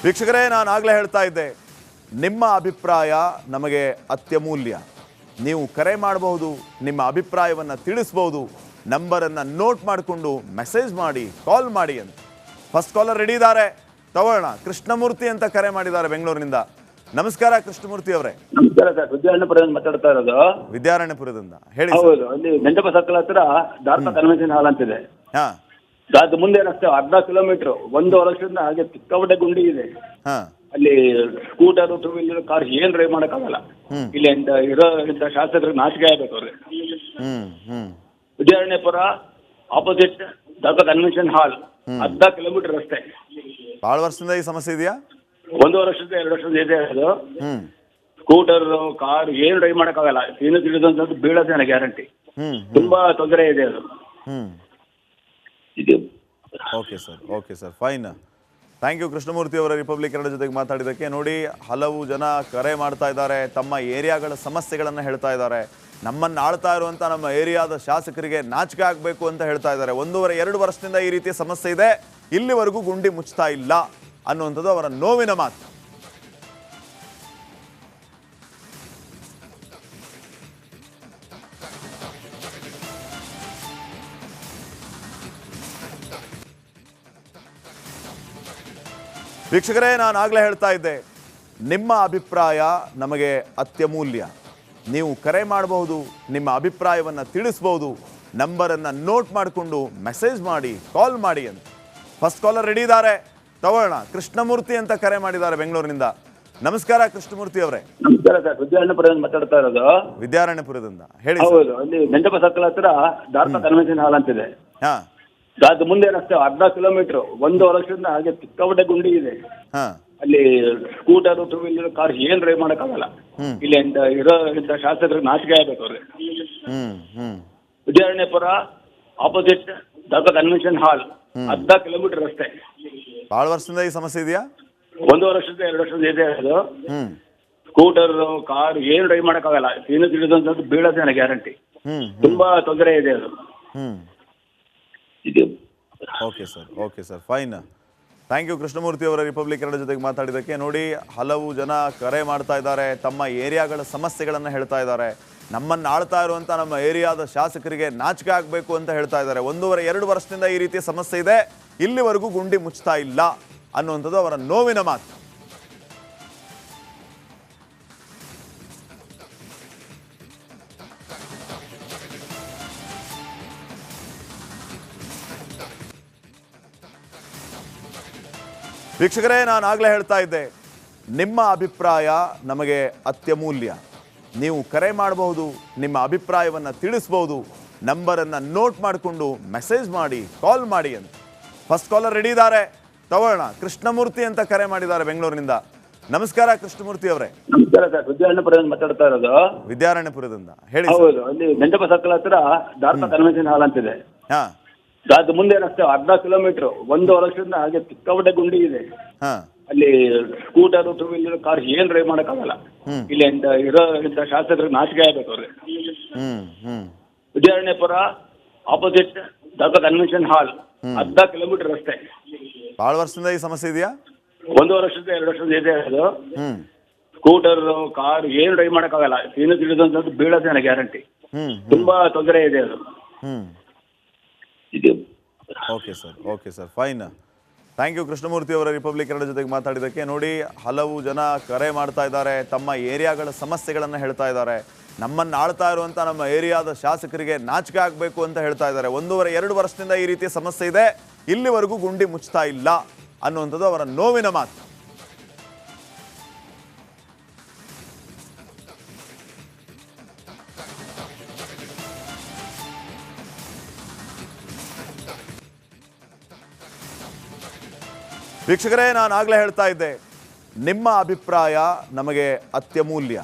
ವೀಕ್ಷಕರೇ, ನಾನು ಆಗಲೇ ಹೇಳ್ತಾ ಇದ್ದೆ, ನಿಮ್ಮ ಅಭಿಪ್ರಾಯ ನಮಗೆ ಅತ್ಯಮೂಲ್ಯ. ನೀವು ಕರೆ ಮಾಡಬಹುದು, ನಿಮ್ಮ ಅಭಿಪ್ರಾಯವನ್ನು ತಿಳಿಸಬಹುದು. ನಂಬರನ್ನು ನೋಟ್ ಮಾಡಿಕೊಂಡು ಮೆಸೇಜ್ ಮಾಡಿ, ಕಾಲ್ ಮಾಡಿ ಅಂತ. ಫಸ್ಟ್ ಕಾಲರ್ ರೆಡಿ ಇದ್ದಾರೆ, ತಗೊಳ್ಳೋಣ. ಕೃಷ್ಣಮೂರ್ತಿ ಅಂತ ಕರೆ ಮಾಡಿದ್ದಾರೆ ಬೆಂಗಳೂರಿನಿಂದ. ನಮಸ್ಕಾರ ಕೃಷ್ಣಮೂರ್ತಿ ಅವರೇ. ನಮಸ್ಕಾರ ಸರ್, ವಿದ್ಯಾರಣ್ಯಪುರದಿಂದ ಮಾತಾಡ್ತಾ ಇರೋದು. ವಿದ್ಯಾರಣ್ಯಪುರದಿಂದ ಹೇಳಿ. ಹೌದು, ಅಲ್ಲಿ ಮಂಟಪ ಸರ್ಕಲ್ ಹತ್ರ ದಾರ್ಪ ಕನ್ವೆನ್ಷನ್ ಹಾಲ್ ಅಂತಿದೆ. ಹಾ, ಅದು ಮುಂದೆ ರಸ್ತೆ ಅರ್ಧ ಕಿಲೋಮೀಟರ್, 1 ವರ್ಷದಿಂದ ಹಾಗೆ ಚಿಕ್ಕಬಡ್ಡೆ ಗುಂಡಿ ಇದೆ. ಹಾ, ಅಲ್ಲಿ ಸ್ಕೂಟರ್, 2 ವೀಲರ್, ಕಾರ್ ಏನ್ ಡ್ರೈವ್ ಮಾಡಕ್ಕಾಗಲ್ಲ. ಇಲ್ಲಿ ಇರೋ ಶಾಸಕರಿಗೆ ನಾಚಿಕೆ ಆಗ್ಬೇಕು ಅವ್ರಿಗೆ. ವಿದ್ಯಾರಣ್ಯಪುರ ಆಪೋಸಿಟ್ ದಾರ್ಪ ಕನ್ವೆನ್ಷನ್ ಹಾಲ್, ಅರ್ಧ ಕಿಲೋಮೀಟರ್ ರಸ್ತೆ. ಬಹಳ ವರ್ಷದಿಂದ ಈ ಸಮಸ್ಯೆ ಇದೆಯಾ? 1 ವರ್ಷದಿಂದ 2 ವರ್ಷದಿಂದ ಇದೆ ಅದು. ಸ್ಕೂಟರ್, ಕಾರ್ ಏನ್ ಡ್ರೈವ್ ಮಾಡಕ್ಕಾಗಲ್ಲ. ತಿಳಿದಂತದ್ದು ಬೀಳೋದೇ ನನಗೆ ಗ್ಯಾರಂಟಿ. ತುಂಬಾ ತೊಂದರೆ ಇದೆ ಅದು. Okay sir, fine. Thank you Krishnamurthy ಅವರ ರಿಪಬ್ಲಿಕ್ ಕನ್ನಡ ಜೊತೆಗೆ ಮಾತಾಡಿದ್ದಕ್ಕೆ. ನೋಡಿ, ಹಲವು ಜನ ಕರೆ ಮಾಡ್ತಾ ಇದ್ದಾರೆ, ತಮ್ಮ ಏರಿಯಾಗಳ ಸಮಸ್ಯೆಗಳನ್ನು ಹೇಳ್ತಾ ಇದ್ದಾರೆ. ನಮ್ಮನ್ನು ಆಳ್ತಾ ಇರುವಂಥ ನಮ್ಮ ಏರಿಯಾದ ಶಾಸಕರಿಗೆ ನಾಚಿಕೆ ಆಗಬೇಕು ಅಂತ ಹೇಳ್ತಾ ಇದ್ದಾರೆ. 1.5-2 ವರ್ಷದಿಂದ ಈ ರೀತಿಯ ಸಮಸ್ಯೆ ಇದೆ, ಇಲ್ಲಿವರೆಗೂ ಗುಂಡಿ ಮುಚ್ತಾ ಇಲ್ಲ ಅನ್ನುವಂಥದ್ದು ಅವರ ನೋವಿನ ಮಾತು. ವೀಕ್ಷಕರೇ, ನಾನು ಆಗಲೇ ಹೇಳ್ತಾ ಇದ್ದೆ, ನಿಮ್ಮ ಅಭಿಪ್ರಾಯ ನಮಗೆ ಅತ್ಯಮೂಲ್ಯ. ನೀವು ಕರೆ ಮಾಡಬಹುದು, ನಿಮ್ಮ ಅಭಿಪ್ರಾಯವನ್ನು ತಿಳಿಸಬಹುದು. ನಂಬರನ್ನು ನೋಟ್ ಮಾಡಿಕೊಂಡು ಮೆಸೇಜ್ ಮಾಡಿ, ಕಾಲ್ ಮಾಡಿ ಅಂತ. ಫಸ್ಟ್ ಕಾಲರ್ ರೆಡಿ ಇದ್ದಾರೆ, ತಗೊಳ್ಳೋಣ. ಕೃಷ್ಣಮೂರ್ತಿ ಅಂತ ಕರೆ ಮಾಡಿದ್ದಾರೆ ಬೆಂಗಳೂರಿನಿಂದ. ನಮಸ್ಕಾರ ಕೃಷ್ಣಮೂರ್ತಿ ಅವರೇ. ನಮಸ್ಕಾರ ಸರ್, ವಿದ್ಯಾರಣ್ಯಪುರದಿಂದ ಮಾತಾಡ್ತಾ ಇರೋದು. ವಿದ್ಯಾರಣ್ಯಪುರದಿಂದ ಹೇಳಿ. ಹೌದು, ಅಲ್ಲಿ ಮಂಟಪ ಸರ್ಕಲ್ ಹತ್ರ ದಾರ್ಪ ಕನ್ವೆನ್ಷನ್ ಹಾಲ್ ಅಂತಿದೆ. ಹಾ, ಅದು ಮುಂದೆ ರಸ್ತೆ ಅರ್ಧ ಕಿಲೋಮೀಟರ್, 1 ವರ್ಷದಿಂದ ಹಾಗೆ ಚಿಕ್ಕಬಡ್ಡೆ ಗುಂಡಿ ಇದೆ. ಹಾ, ಅಲ್ಲಿ ಸ್ಕೂಟರ್, 2 ವೀಲರ್, ಕಾರ್ ಏನ್ ಡ್ರೈವ್ ಮಾಡಕ್ಕಾಗಲ್ಲ. ಇಲ್ಲಿ ಇರೋ ಶಾಸಕರಿಗೆ ನಾಚಿಕೆ ಆಗ್ಬೇಕು ಅವ್ರಿಗೆ. ವಿದ್ಯಾರಣ್ಯಪುರ ಆಪೋಸಿಟ್ ದಾರ್ಪ ಕನ್ವೆನ್ಷನ್ ಹಾಲ್, ಅರ್ಧ ಕಿಲೋಮೀಟರ್ ರಸ್ತೆ. ಬಹಳ ವರ್ಷದಿಂದ ಈ ಸಮಸ್ಯೆ ಇದೆಯಾ? 1 ವರ್ಷದಿಂದ 2 ವರ್ಷದಿಂದ ಇದೆ ಅದು. ಸ್ಕೂಟರ್, ಕಾರ್ ಏನ್ ಡ್ರೈವ್ ಮಾಡಕ್ಕಾಗಲ್ಲ. ತಿಳಿದಂತದ್ದು ಬೀಳೋದೇ ನನಗೆ ಗ್ಯಾರಂಟಿ. ತುಂಬಾ ತೊಂದರೆ ಇದೆ ಅದು. Okay sir, fine. Thank you Krishnamurthy ಅವರ ರಿಪಬ್ಲಿಕ್ ಕನ್ನಡ ಜೊತೆಗೆ ಮಾತಾಡಿದ್ದಕ್ಕೆ. ನೋಡಿ, ಹಲವು ಜನ ಕರೆ ಮಾಡ್ತಾ ಇದ್ದಾರೆ, ತಮ್ಮ ಏರಿಯಾಗಳ ಸಮಸ್ಯೆಗಳನ್ನು ಹೇಳ್ತಾ ಇದ್ದಾರೆ. ನಮ್ಮನ್ನು ಆಳ್ತಾ ಇರುವಂಥ ನಮ್ಮ ಏರಿಯಾದ ಶಾಸಕರಿಗೆ ನಾಚಿಕೆ ಆಗಬೇಕು ಅಂತ ಹೇಳ್ತಾ ಇದ್ದಾರೆ. 1.5-2 ವರ್ಷದಿಂದ ಈ ರೀತಿಯ ಸಮಸ್ಯೆ ಇದೆ, ಇಲ್ಲಿವರೆಗೂ ಗುಂಡಿ ಮುಚ್ತಾ ಇಲ್ಲ ಅನ್ನುವಂಥದ್ದು ಅವರ ನೋವಿನ ಮಾತು. ವೀಕ್ಷಕರೇ, ನಾನು ಆಗಲೇ ಹೇಳ್ತಾ ಇದ್ದೆ, ನಿಮ್ಮ ಅಭಿಪ್ರಾಯ ನಮಗೆ ಅತ್ಯಮೂಲ್ಯ. ನೀವು ಕರೆ ಮಾಡಬಹುದು, ನಿಮ್ಮ ಅಭಿಪ್ರಾಯವನ್ನು ತಿಳಿಸಬಹುದು. ನಂಬರನ್ನು ನೋಟ್ ಮಾಡಿಕೊಂಡು ಮೆಸೇಜ್ ಮಾಡಿ, ಕಾಲ್ ಮಾಡಿ ಅಂತ. ಫಸ್ಟ್ ಕಾಲರ್ ರೆಡಿ ಇದ್ದಾರೆ, ತಗೊಳ್ಳೋಣ. ಕೃಷ್ಣಮೂರ್ತಿ ಅಂತ ಕರೆ ಮಾಡಿದ್ದಾರೆ ಬೆಂಗಳೂರಿನಿಂದ. ನಮಸ್ಕಾರ ಕೃಷ್ಣಮೂರ್ತಿ ಅವರೇ. ನಮಸ್ಕಾರ ಸರ್, ವಿದ್ಯಾರಣ್ಯಪುರದಿಂದ ಮಾತಾಡ್ತಾ ಇರೋದು. ವಿದ್ಯಾರಣ್ಯಪುರದಿಂದ ಹೇಳಿ. ಹೌದು, ಅಲ್ಲಿ ಮಂಟಪ ಸರ್ಕಲ್ ಹತ್ರ ದಾರ್ಪ ಕನ್ವೆನ್ಷನ್ ಹಾಲ್ ಅಂತಿದೆ. ಹಾ, ಅದು ಮುಂದೆ ರಸ್ತೆ ಅರ್ಧ ಕಿಲೋಮೀಟರ್, 1 ವರ್ಷದಿಂದ ಹಾಗೆ ಚಿಕ್ಕಬಡ್ಡೆ ಗುಂಡಿ ಇದೆ. ಹಾ, ಅಲ್ಲಿ ಸ್ಕೂಟರ್, 2 ವೀಲರ್, ಕಾರ್ ಏನ್ ಡ್ರೈವ್ ಮಾಡಕ್ಕಾಗಲ್ಲ. ಇಲ್ಲಿ ಇರೋ ಶಾಸಕರಿಗೆ ನಾಚಿಕೆ ಆಗ್ಬೇಕು ಅವ್ರಿಗೆ. ವಿದ್ಯಾರಣ್ಯಪುರ ಆಪೋಸಿಟ್ ದಾರ್ಪ ಕನ್ವೆನ್ಷನ್ ಹಾಲ್, ಅರ್ಧ ಕಿಲೋಮೀಟರ್ ರಸ್ತೆ. ಬಹಳ ವರ್ಷದಿಂದ ಈ ಸಮಸ್ಯೆ ಇದೆಯಾ? 1 ವರ್ಷದಿಂದ 2 ವರ್ಷದಿಂದ ಇದೆ ಅದು. ಸ್ಕೂಟರ್, ಕಾರ್ ಏನ್ ಡ್ರೈವ್ ಮಾಡಕ್ಕಾಗಲ್ಲ. ತಿಳಿದಂತದ್ದು ಬೀಳೋದೇ ನನಗೆ ಗ್ಯಾರಂಟಿ. ತುಂಬಾ ತೊಂದರೆ ಇದೆ ಅದು. Okay sir, fine. Thank you Krishnamurthy ಅವರ ರಿಪಬ್ಲಿಕ್ ಕನ್ನಡ ಜೊತೆಗೆ ಮಾತಾಡಿದ್ದಕ್ಕೆ. ನೋಡಿ, ಹಲವು ಜನ ಕರೆ ಮಾಡ್ತಾ ಇದ್ದಾರೆ, ತಮ್ಮ ಏರಿಯಾಗಳ ಸಮಸ್ಯೆಗಳನ್ನು ಹೇಳ್ತಾ ಇದ್ದಾರೆ. ನಮ್ಮನ್ನು ಆಳ್ತಾ ಇರುವಂಥ ನಮ್ಮ ಏರಿಯಾದ ಶಾಸಕರಿಗೆ ನಾಚಿಕೆ ಆಗಬೇಕು ಅಂತ ಹೇಳ್ತಾ ಇದ್ದಾರೆ. 1.5-2 ವರ್ಷದಿಂದ ಈ ರೀತಿಯ ಸಮಸ್ಯೆ ಇದೆ, ಇಲ್ಲಿವರೆಗೂ ಗುಂಡಿ ಮುಚ್ತಾ ಇಲ್ಲ ಅನ್ನುವಂಥದ್ದು ಅವರ ನೋವಿನ ಮಾತು. ವೀಕ್ಷಕರೇ, ನಾನು ಆಗಲೇ ಹೇಳ್ತಾ ಇದ್ದೆ, ನಿಮ್ಮ ಅಭಿಪ್ರಾಯ ನಮಗೆ ಅತ್ಯಮೂಲ್ಯ.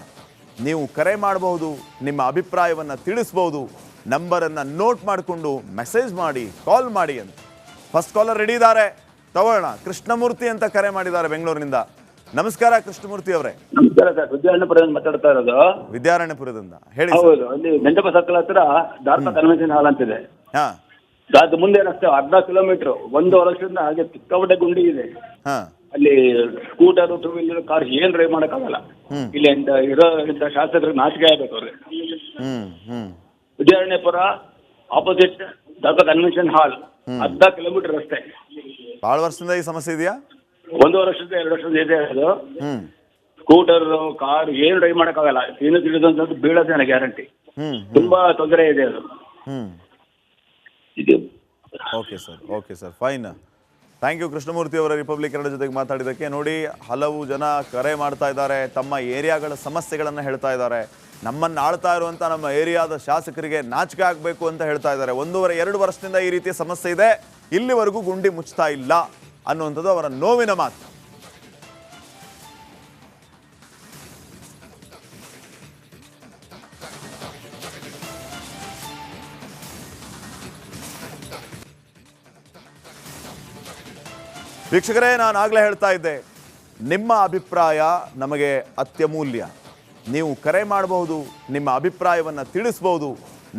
ನೀವು ಕರೆ ಮಾಡಬಹುದು, ನಿಮ್ಮ ಅಭಿಪ್ರಾಯವನ್ನು ತಿಳಿಸಬಹುದು. ನಂಬರನ್ನು ನೋಟ್ ಮಾಡಿಕೊಂಡು ಮೆಸೇಜ್ ಮಾಡಿ, ಕಾಲ್ ಮಾಡಿ ಅಂತ. ಫಸ್ಟ್ ಕಾಲರ್ ರೆಡಿ ಇದ್ದಾರೆ, ತಗೊಳ್ಳೋಣ. ಕೃಷ್ಣಮೂರ್ತಿ ಅಂತ ಕರೆ ಮಾಡಿದ್ದಾರೆ ಬೆಂಗಳೂರಿನಿಂದ. ನಮಸ್ಕಾರ ಕೃಷ್ಣಮೂರ್ತಿ ಅವರೇ. ನಮಸ್ಕಾರ ಸರ್, ವಿದ್ಯಾರಣ್ಯಪುರದಿಂದ ಮಾತಾಡ್ತಾ ಇರೋದು. ವಿದ್ಯಾರಣ್ಯಪುರದಿಂದ ಹೇಳಿ. ಹೌದು, ಅಲ್ಲಿ ಮಂಟಪ ಸರ್ಕಲ್ ಹತ್ರ ದಾರ್ಪ ಕನ್ವೆನ್ಷನ್ ಹಾಲ್ ಅಂತಿದೆ. ಹಾ, ಅದು ಮುಂದೆ ರಸ್ತೆ ಅರ್ಧ ಕಿಲೋಮೀಟರ್, 1 ವರ್ಷದಿಂದ ಹಾಗೆ ಚಿಕ್ಕಬಡ್ಡೆ ಗುಂಡಿ ಇದೆ. ಅಲ್ಲಿ ಸ್ಕೂಟರ್ ಟೂ ವೀಲರ್ ಕಾರ್ ಏನ್ ಡ್ರೈವ್ ಮಾಡಕ್ಕಾಗಲ್ಲ. ಇಲ್ಲಿ ಇರೋ ಶಾಸಕರಿಗೆ ನಾಚಿಕೆ ಆಗ್ಬೇಕು ಅವ್ರಿಗೆ. ವಿದ್ಯಾರಣ್ಯಪುರ ಆಪೋಸಿಟ್ ದರ್ಗಾ ಕನ್ವೆನ್ಷನ್ ಹಾಲ್, 10 ಕಿಲೋಮೀಟರ್ ರಸ್ತೆ. ಬಹಳ ವರ್ಷದಿಂದ ಈ ಸಮಸ್ಯೆ ಇದೆಯಾ? 1 ವರ್ಷದಿಂದ 2 ವರ್ಷದಿಂದ ಇದೆ ಅದು. ಸ್ಕೂಟರ್ ಕಾರ್ ಏನ್ ಡ್ರೈವ್ ಮಾಡಕ್ಕಾಗಲ್ಲ. ಏನು ತಿಳಿದಂತದ್ದು ಬೀಳೋದೇ ನನಗೆ ಗ್ಯಾರಂಟಿ. ತುಂಬಾ ತೊಂದರೆ ಇದೆ ಅದು. ಇದು okay sir fine. Thank you Krishnamurthy ಅವರ ರಿಪಬ್ಲಿಕ್ ಕನ್ನಡ ಜೊತೆಗೆ ಮಾತಾಡಿದ್ದಕ್ಕೆ. ನೋಡಿ, ಹಲವು ಜನ ಕರೆ ಮಾಡ್ತಾ ಇದ್ದಾರೆ, ತಮ್ಮ ಏರಿಯಾಗಳ ಸಮಸ್ಯೆಗಳನ್ನು ಹೇಳ್ತಾ ಇದ್ದಾರೆ. ನಮ್ಮನ್ನು ಆಳ್ತಾ ಇರುವಂಥ ನಮ್ಮ ಏರಿಯಾದ ಶಾಸಕರಿಗೆ ನಾಚಿಕೆ ಆಗಬೇಕು ಅಂತ ಹೇಳ್ತಾ ಇದ್ದಾರೆ. 1.5-2 ವರ್ಷದಿಂದ ಈ ರೀತಿಯ ಸಮಸ್ಯೆ ಇದೆ, ಇಲ್ಲಿವರೆಗೂ ಗುಂಡಿ ಮುಚ್ತಾ ಇಲ್ಲ ಅನ್ನುವಂಥದ್ದು ಅವರ ನೋವಿನ ಮಾತು. ವೀಕ್ಷಕರೇ, ನಾನು ಆಗಲೇ ಹೇಳ್ತಾ ಇದ್ದೆ, ನಿಮ್ಮ ಅಭಿಪ್ರಾಯ ನಮಗೆ ಅತ್ಯಮೂಲ್ಯ. ನೀವು ಕರೆ ಮಾಡಬಹುದು, ನಿಮ್ಮ ಅಭಿಪ್ರಾಯವನ್ನು ತಿಳಿಸ್ಬೋದು.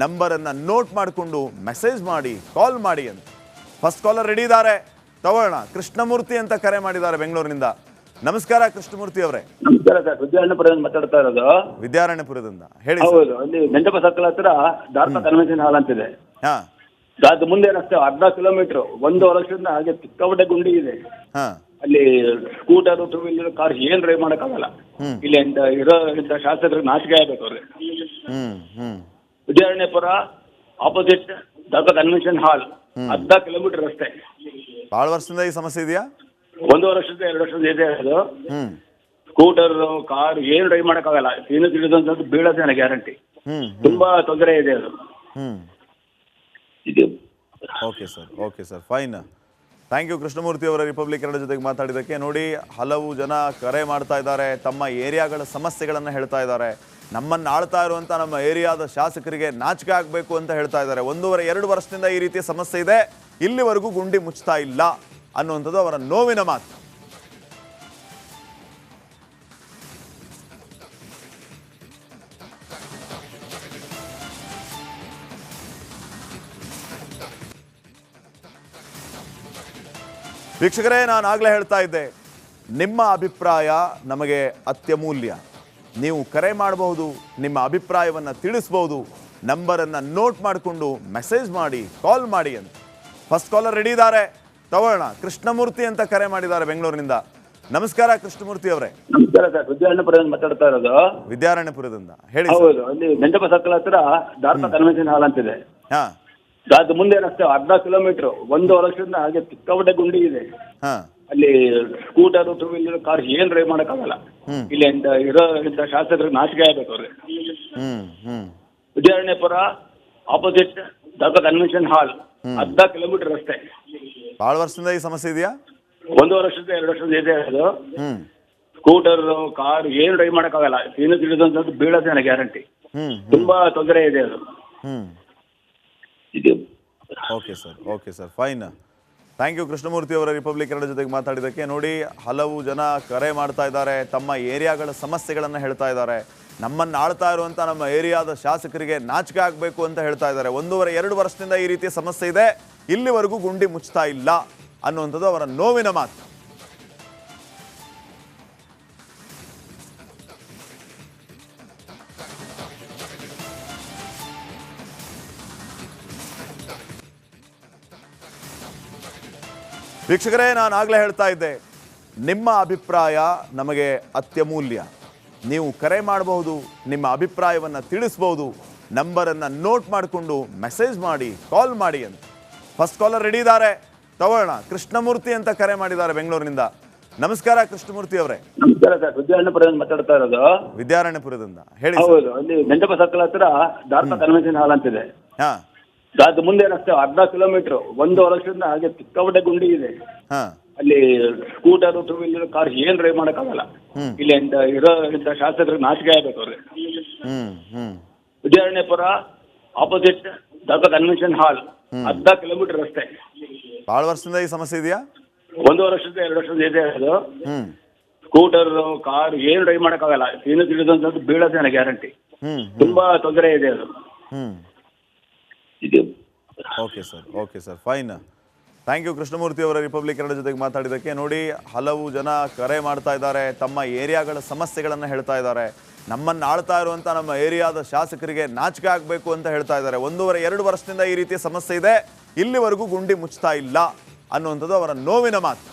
ನಂಬರನ್ನು ನೋಟ್ ಮಾಡಿಕೊಂಡು ಮೆಸೇಜ್ ಮಾಡಿ, ಕಾಲ್ ಮಾಡಿ ಅಂತ. ಫಸ್ಟ್ ಕಾಲರ್ ರೆಡಿ ಇದ್ದಾರೆ, ತಗೊಳ್ಳೋಣ. ಕೃಷ್ಣಮೂರ್ತಿ ಅಂತ ಕರೆ ಮಾಡಿದ್ದಾರೆ ಬೆಂಗಳೂರಿನಿಂದ. ನಮಸ್ಕಾರ ಕೃಷ್ಣಮೂರ್ತಿ ಅವರೇ. ನಮಸ್ಕಾರ ಸರ್, ವಿದ್ಯಾರಣ್ಯಪುರದಿಂದ ಮಾತಾಡ್ತಾ ಇರೋದು. ವಿದ್ಯಾರಣ್ಯಪುರದಿಂದ ಹೇಳಿ. ಹೌದು, ಅಲ್ಲಿ ಮಂಟಪ ಸರ್ಕಲ್ ಹತ್ರ ದಾರ್ಕ ಕನ್ವೆನ್ಷನ್ ಹಾಲ್ ಅಂತಿದೆ. ಅದು ಮುಂದೆ ರಸ್ತೆ 10 ಕಿಲೋಮೀಟರ್. 1 ವರ್ಷದಿಂದ ಹಾಗೆ ಸಿಕ್ಕಾಪಟ್ಟೆ ಗುಂಡಿ ಇದೆ. ಅಲ್ಲಿ ಸ್ಕೂಟರ್ ಟೂ ವೀಲರ್ ಕಾರ್ ಏನ್ ಡ್ರೈವ್ ಮಾಡಕ್ಕಾಗಲ್ಲ. ಇಲ್ಲಿ ಇರೋ ಶಾಸಕರಿಗೆ ನಾಚಿಕೆ ಆಗ್ಬೇಕು ಅವ್ರಿಗೆ. ವಿದ್ಯಾರಣ್ಯಪುರ ಆಪೋಸಿಟ್ ದರ್ಗಾ ಕನ್ವೆನ್ಷನ್ ಹಾಲ್, 10 ಕಿಲೋಮೀಟರ್ ರಸ್ತೆ. ಬಹಳ ವರ್ಷದಿಂದ ಈ ಸಮಸ್ಯೆ ಇದೆಯಾ? 1 ವರ್ಷದಿಂದ 2 ವರ್ಷದಿಂದ ಇದೆ ಅದು. ಸ್ಕೂಟರ್ ಕಾರ್ ಏನ್ ಡ್ರೈವ್ ಮಾಡಕ್ಕಾಗಲ್ಲ. ಏನು ತಿಳಿದಂತದ್ದು ಬೀಳೋದೇ ನನಗೆ ಗ್ಯಾರಂಟಿ. ತುಂಬಾ ತೊಂದರೆ ಇದೆ ಅದು. ಇದು okay sir fine. Thank you Krishnamurthy ಅವರ ರಿಪಬ್ಲಿಕ್ ಕನ್ನಡ ಜೊತೆಗೆ ಮಾತಾಡಿದ್ದಕ್ಕೆ. ನೋಡಿ, ಹಲವು ಜನ ಕರೆ ಮಾಡ್ತಾ ಇದ್ದಾರೆ, ತಮ್ಮ ಏರಿಯಾಗಳ ಸಮಸ್ಯೆಗಳನ್ನು ಹೇಳ್ತಾ ಇದ್ದಾರೆ. ನಮ್ಮನ್ನು ಆಳ್ತಾ ಇರುವಂಥ ನಮ್ಮ ಏರಿಯಾದ ಶಾಸಕರಿಗೆ ನಾಚಿಕೆ ಆಗಬೇಕು ಅಂತ ಹೇಳ್ತಾ ಇದ್ದಾರೆ. 1.5-2 ವರ್ಷದಿಂದ ಈ ರೀತಿಯ ಸಮಸ್ಯೆ ಇದೆ, ಇಲ್ಲಿವರೆಗೂ ಗುಂಡಿ ಮುಚ್ತಾ ಇಲ್ಲ ಅನ್ನುವಂಥದ್ದು ಅವರ ನೋವಿನ ಮಾತು. ವೀಕ್ಷಕರೇ, ನಾನು ಆಗಲೇ ಹೇಳ್ತಾ ಇದ್ದೆ, ನಿಮ್ಮ ಅಭಿಪ್ರಾಯ ನಮಗೆ ಅತ್ಯಮೂಲ್ಯ. ನೀವು ಕರೆ ಮಾಡಬಹುದು, ನಿಮ್ಮ ಅಭಿಪ್ರಾಯವನ್ನು ತಿಳಿಸ್ಬೋದು. ನಂಬರನ್ನು ನೋಟ್ ಮಾಡಿಕೊಂಡು ಮೆಸೇಜ್ ಮಾಡಿ, ಕಾಲ್ ಮಾಡಿ ಅಂತ. ಫಸ್ಟ್ ಕಾಲರ್ ರೆಡಿ ಇದ್ದಾರೆ, ತಗೊಳ್ಳೋಣ. ಕೃಷ್ಣಮೂರ್ತಿ ಅಂತ ಕರೆ ಮಾಡಿದ್ದಾರೆ ಬೆಂಗಳೂರಿನಿಂದ. ನಮಸ್ಕಾರ ಕೃಷ್ಣಮೂರ್ತಿ ಅವರೇ. ನಮಸ್ಕಾರ ಸರ್, ವಿದ್ಯಾರಣ್ಯಪುರದಿಂದ ಮಾತಾಡ್ತಾ ಇರೋದು. ವಿದ್ಯಾರಣ್ಯಪುರದಿಂದ ಹೇಳಿ. ಹೌದು, ಅಲ್ಲಿ ಮಂಟಪ ಸರ್ಕಲ್ ಹತ್ರ ದಾರ್ಕ ಕನ್ವೆನ್ಷನ್ ಹಾಲ್ ಅಂತಿದೆ. ಅದು ಮುಂದೆ ರಸ್ತೆ 10 ಕಿಲೋಮೀಟರ್. 1 ವರ್ಷದಿಂದ ಹಾಗೆ ಸಿಕ್ಕಾಪಟ್ಟೆ ಗುಂಡಿ ಇದೆ. ಅಲ್ಲಿ ಸ್ಕೂಟರ್ ಟೂ ವೀಲರ್ ಕಾರ್ ಏನ್ ಡ್ರೈವ್ ಮಾಡಕ್ಕಾಗಲ್ಲ. ಇಲ್ಲಿ ಇರೋ ಶಾಸಕರಿಗೆ ನಾಚಿಕೆ ಆಗ್ಬೇಕು ಅವ್ರಿಗೆ. ವಿದ್ಯಾರಣ್ಯಪುರ ಆಪೋಸಿಟ್ ದರ್ಗಾ ಕನ್ವೆನ್ಷನ್ ಹಾಲ್, 10 ಕಿಲೋಮೀಟರ್ ರಸ್ತೆ. ಬಹಳ ವರ್ಷದಿಂದ ಈ ಸಮಸ್ಯೆ ಇದೆಯಾ? 1 ವರ್ಷದಿಂದ 2 ವರ್ಷದಿಂದ ಇದೆ ಅದು. ಸ್ಕೂಟರ್ ಕಾರ್ ಏನ್ ಡ್ರೈವ್ ಮಾಡಕ್ಕಾಗಲ್ಲ. ಏನು ತಿಳಿದಂತದ್ದು ಬೀಳೋದೇ ನನಗೆ ಗ್ಯಾರಂಟಿ. ತುಂಬಾ ತೊಂದರೆ ಇದೆ ಅದು. ಇದು okay sir fine. Thank you Krishnamurthy ಅವರ ರಿಪಬ್ಲಿಕ್ ಕನ್ನಡ ಜೊತೆಗೆ ಮಾತಾಡಿದ್ದಕ್ಕೆ. ನೋಡಿ, ಹಲವು ಜನ ಕರೆ ಮಾಡ್ತಾ ಇದ್ದಾರೆ, ತಮ್ಮ ಏರಿಯಾಗಳ ಸಮಸ್ಯೆಗಳನ್ನು ಹೇಳ್ತಾ ಇದ್ದಾರೆ. ನಮ್ಮನ್ನು ಆಳ್ತಾ ಇರುವಂಥ ನಮ್ಮ ಏರಿಯಾದ ಶಾಸಕರಿಗೆ ನಾಚಿಕೆ ಆಗಬೇಕು ಅಂತ ಹೇಳ್ತಾ ಇದ್ದಾರೆ. 1.5-2 ವರ್ಷದಿಂದ ಈ ರೀತಿಯ ಸಮಸ್ಯೆ ಇದೆ, ಇಲ್ಲಿವರೆಗೂ ಗುಂಡಿ ಮುಚ್ತಾ ಇಲ್ಲ ಅನ್ನುವಂಥದ್ದು ಅವರ ನೋವಿನ ಮಾತು. ವೀಕ್ಷಕರೇ, ನಾನು ಆಗಲೇ ಹೇಳ್ತಾ ಇದ್ದೆ, ನಿಮ್ಮ ಅಭಿಪ್ರಾಯ ನಮಗೆ ಅತ್ಯಮೂಲ್ಯ. ನೀವು ಕರೆ ಮಾಡಬಹುದು, ನಿಮ್ಮ ಅಭಿಪ್ರಾಯವನ್ನು ತಿಳಿಸ್ಬೋದು. ನಂಬರನ್ನು ನೋಟ್ ಮಾಡಿಕೊಂಡು ಮೆಸೇಜ್ ಮಾಡಿ, ಕಾಲ್ ಮಾಡಿ ಅಂತ. ಫಸ್ಟ್ ಕಾಲರ್ ರೆಡಿ ಇದ್ದಾರೆ, ತಗೊಳ್ಳೋಣ. ಕೃಷ್ಣಮೂರ್ತಿ ಅಂತ ಕರೆ ಮಾಡಿದ್ದಾರೆ ಬೆಂಗಳೂರಿನಿಂದ. ನಮಸ್ಕಾರ ಕೃಷ್ಣಮೂರ್ತಿ ಅವರೇ. ನಮಸ್ಕಾರ ಸರ್, ವಿದ್ಯಾರಣ್ಯಪುರದಿಂದ ಮಾತಾಡ್ತಾ ಇರೋದು. ವಿದ್ಯಾರಣ್ಯಪುರದಿಂದ ಹೇಳಿ. ಹೌದು, ಅಲ್ಲಿ ಮಂಟಪ ಸರ್ಕಲ್ ಹತ್ರ ದಾರ್ಕ ಕನ್ವೆನ್ಷನ್ ಹಾಲ್ ಅಂತಿದೆ. ಅದು ಮುಂದೆ ರಸ್ತೆ 10 ಕಿಲೋಮೀಟರ್. 1 ವರ್ಷದಿಂದ ಹಾಗೆ ಸಿಕ್ಕಾಪಟ್ಟೆ ಗುಂಡಿ ಇದೆ. ಅಲ್ಲಿ ಸ್ಕೂಟರ್ ಟೂ ವೀಲರ್ ಕಾರ್ ಏನ್ ಡ್ರೈವ್ ಮಾಡಕ್ಕಾಗಲ್ಲ. ಇಲ್ಲಿ ಇರೋ ಶಾಸಕರಿಗೆ ನಾಚಿಕೆ ಆಗ್ಬೇಕು ಅವ್ರಿಗೆ. ವಿದ್ಯಾರಣ್ಯಪುರ ಆಪೋಸಿಟ್ ದರ್ಗಾ ಕನ್ವೆನ್ಷನ್ ಹಾಲ್, 10 ಕಿಲೋಮೀಟರ್ ರಸ್ತೆ. ಬಹಳ ವರ್ಷದಿಂದ ಈ ಸಮಸ್ಯೆ ಇದೆಯಾ? 1 ವರ್ಷದಿಂದ 2 ವರ್ಷದಿಂದ ಇದೆ ಅದು. ಸ್ಕೂಟರ್ ಕಾರ್ ಏನ್ ಡ್ರೈವ್ ಮಾಡಕ್ಕಾಗಲ್ಲ. ಏನು ತಿಳಿದಂತದ್ದು ಬೀಳೋದೇ ನನಗೆ ಗ್ಯಾರಂಟಿ. ತುಂಬಾ ತೊಂದರೆ ಇದೆ ಅದು. ಇದು okay sir fine. Thank you Krishnamurthy ಅವರ ರಿಪಬ್ಲಿಕ್ ಕನ್ನಡ ಜೊತೆಗೆ ಮಾತಾಡಿದ್ದಕ್ಕೆ. ನೋಡಿ, ಹಲವು ಜನ ಕರೆ ಮಾಡ್ತಾ ಇದ್ದಾರೆ, ತಮ್ಮ ಏರಿಯಾಗಳ ಸಮಸ್ಯೆಗಳನ್ನು ಹೇಳ್ತಾ ಇದ್ದಾರೆ. ನಮ್ಮನ್ನು ಆಳ್ತಾ ಇರುವಂಥ ನಮ್ಮ ಏರಿಯಾದ ಶಾಸಕರಿಗೆ ನಾಚಿಕೆ ಆಗಬೇಕು ಅಂತ ಹೇಳ್ತಾ ಇದ್ದಾರೆ. 1.5-2 ವರ್ಷದಿಂದ ಈ ರೀತಿಯ ಸಮಸ್ಯೆ ಇದೆ, ಇಲ್ಲಿವರೆಗೂ ಗುಂಡಿ ಮುಚ್ತಾ ಇಲ್ಲ ಅನ್ನುವಂಥದ್ದು ಅವರ ನೋವಿನ ಮಾತು.